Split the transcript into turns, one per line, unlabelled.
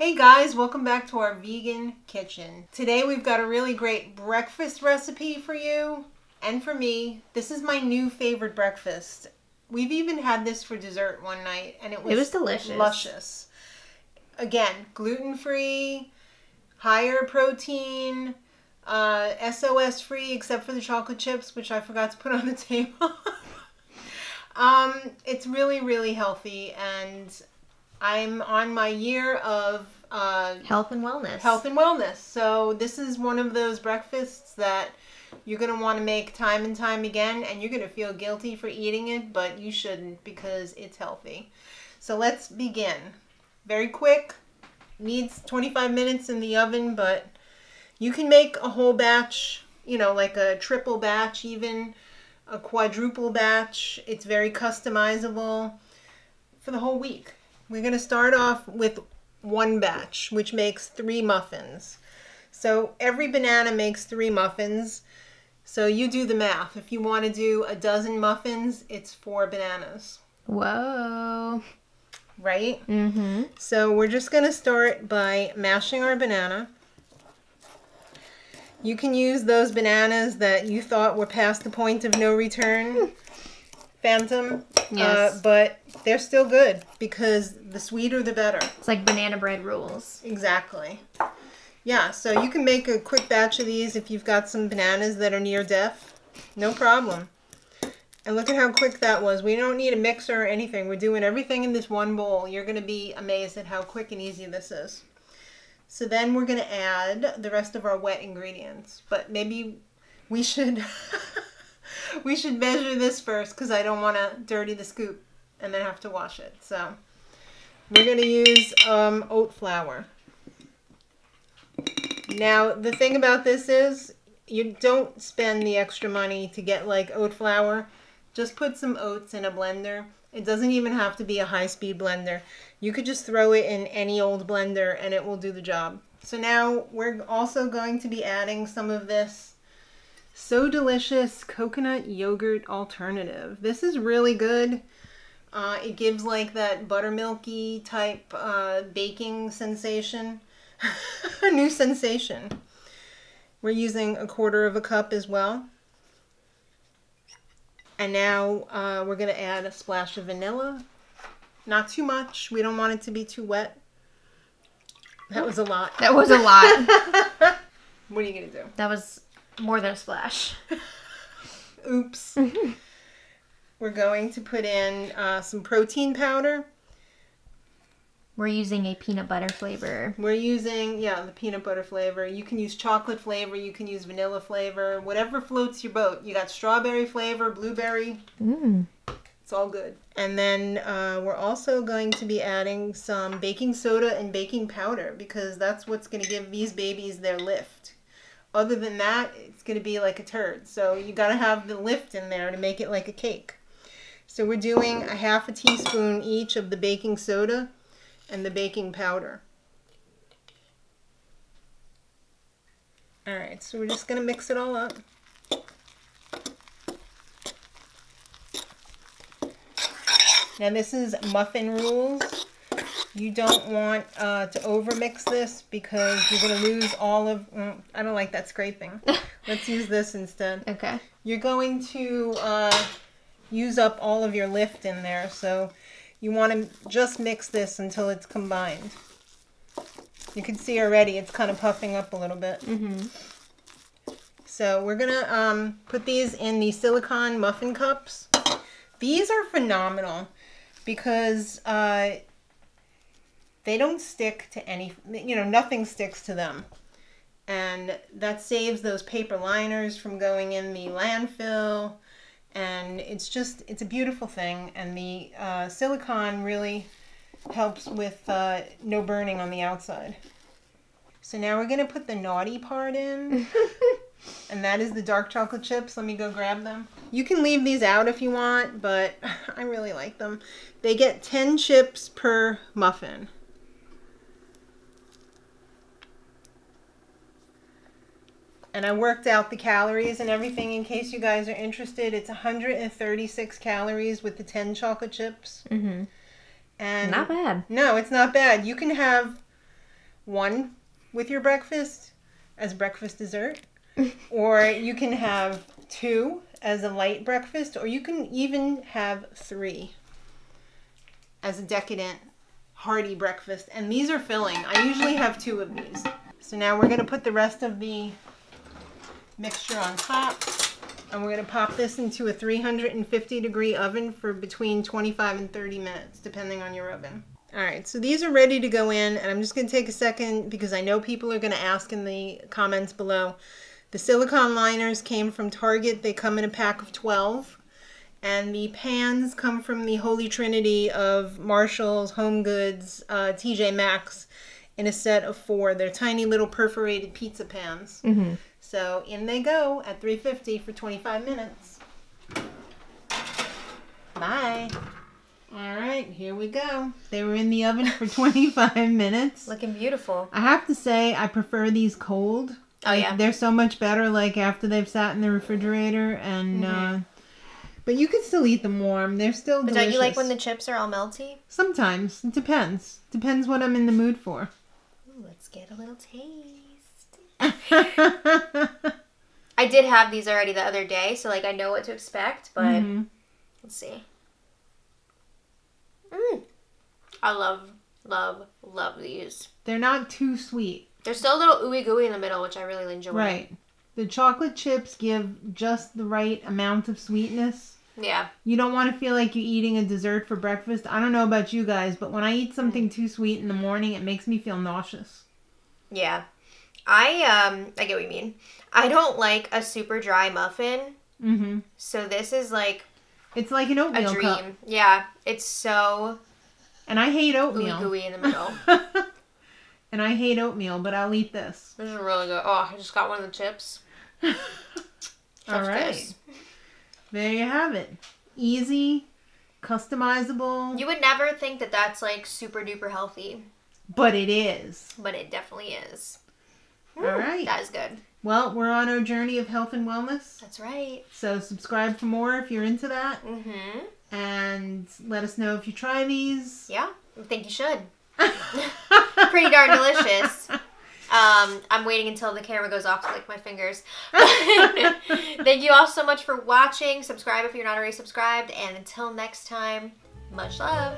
Hey guys, welcome back to our vegan kitchen. Today we've got a really great breakfast recipe for you and for me. This is my new favorite breakfast. We've even had this for dessert one night and it was
delicious.
Luscious. Again, gluten-free, higher protein, SOS free except for the chocolate chips, which I forgot to put on the table. It's really, really healthy, and I'm on my year of
health and wellness.
Health and wellness. So this is one of those breakfasts that you're going to want to make time and time again, and you're going to feel guilty for eating it, but you shouldn't because it's healthy. So let's begin. Very quick. Needs 25 minutes in the oven, but you can make a whole batch, you know, like a triple batch, even a quadruple batch. It's very customizable for the whole week. We're going to start off with one batch, which makes 3 muffins. So every banana makes 3 muffins. So you do the math. If you want to do a dozen muffins, it's 4 bananas.
Whoa.
Right?
Mm-hmm.
So we're just going to start by mashing our banana. You can use those bananas that you thought were past the point of no return. Phantom.
Yes.
But they're still good because the sweeter the better.
It's like banana bread rules.
Exactly. Yeah, so you can make a quick batch of these if you've got some bananas that are near death. No problem. And look at how quick that was. We don't need a mixer or anything. We're doing everything in this one bowl. You're going to be amazed at how quick and easy this is. So then we're going to add the rest of our wet ingredients. But maybe we should we should measure this first because I don't want to dirty the scoop and then have to wash it. So we're going to use oat flour. Now the thing about this is you don't spend the extra money to get like oat flour. Just put some oats in a blender. It doesn't even have to be a high-speed blender. You could just throw it in any old blender and it will do the job. So now we're also going to be adding some of this So Delicious coconut yogurt alternative. This is really good. It gives like that buttermilky type baking sensation. A new sensation. We're using 1/4 cup as well. And now we're going to add a splash of vanilla. Not too much. We don't want it to be too wet. That was a lot.
That was a lot.
What are you going to do?
That was more than a splash.
Oops. We're going to put in some protein powder.
We're using a peanut butter flavor.
We're using, the peanut butter flavor. You can use chocolate flavor. You can use vanilla flavor. Whatever floats your boat. You got strawberry flavor, blueberry. It's all good. And then we're also going to be adding some baking soda and baking powder because that's what's going to give these babies their lift. Other than that, it's going to be like a turd. So you got to have the lift in there to make it like a cake. So we're doing 1/2 teaspoon each of the baking soda and the baking powder. Alright, so we're just going to mix it all up. Now this is muffin rules. You don't want to overmix this because you're going to lose all of... I don't like that scraping. Let's use this instead.
Okay.
You're going to use up all of your lift in there, so you want to just mix this until it's combined. You can see already it's kind of puffing up a little bit. So we're going to put these in the silicone muffin cups. These are phenomenal because they don't stick to any, nothing sticks to them. And that saves those paper liners from going in the landfill. And it's a beautiful thing. And the silicone really helps with no burning on the outside. So now we're going to put the naughty part in. And that is the dark chocolate chips. Let me go grab them. You can leave these out if you want, but I really like them. They get 10 chips per muffin. And I worked out the calories and everything in case you guys are interested. It's 136 calories with the 10 chocolate chips.
And
And
not bad.
no, it's not bad. You can have one with your breakfast as breakfast dessert, or you can have 2 as a light breakfast, or you can even have 3 as a decadent, hearty breakfast. And these are filling. I usually have 2 of these. So now we're going to put the rest of the mixture on top, and we're going to pop this into a 350-degree oven for between 25 and 30 minutes, depending on your oven. All right, so these are ready to go in, and I'm just going to take a second because I know people are going to ask in the comments below. The silicone liners came from Target. They come in a pack of 12. And the pans come from the holy trinity of Marshall's, Home Goods, TJ Maxx in a set of 4. They're tiny little perforated pizza pans.
Mm-hmm.
So in they go at 350 for 25 minutes. Bye. All right, here we go. They were in the oven for 25 minutes.
Looking beautiful.
I have to say, I prefer these cold.
Oh, yeah.
They're so much better, like, after they've sat in the refrigerator. And, but you can still eat them warm. They're still delicious.
But don't you like when the chips are all melty?
Sometimes. It depends. Depends what I'm in the mood for.
Ooh, let's get a little taste. I did have these already the other day, so, like, I know what to expect, but let's see. I love these.
They're not too sweet.
They're still a little ooey gooey in the middle, which I really enjoy.
Right. The chocolate chips give just the right amount of sweetness.
Yeah.
You don't want to feel like you're eating a dessert for breakfast. I don't know about you guys, but when I eat something too sweet in the morning, it makes me feel nauseous.
Yeah. I get what you mean. I don't like a super dry muffin.
Mm-hmm.
So this is like...
It's like an oatmeal
a dream.
cup.
Yeah. It's so...
And I hate oatmeal.
Ooey gooey in the middle.
And I hate oatmeal, but I'll eat this.
This is really good. Oh, I just got one of the chips.
All right. There you have it. Easy, customizable.
You would never think that that's like super duper healthy.
But it is.
But it definitely is.
All right.
That is good.
Well, we're on our journey of health and wellness.
That's right.
So subscribe for more if you're into that.
Mm-hmm.
And let us know if you try these.
Yeah, I think you should. Pretty darn delicious. I'm waiting until the camera goes off to lick my fingers. Thank you all so much for watching. Subscribe if you're not already subscribed. And until next time, much love.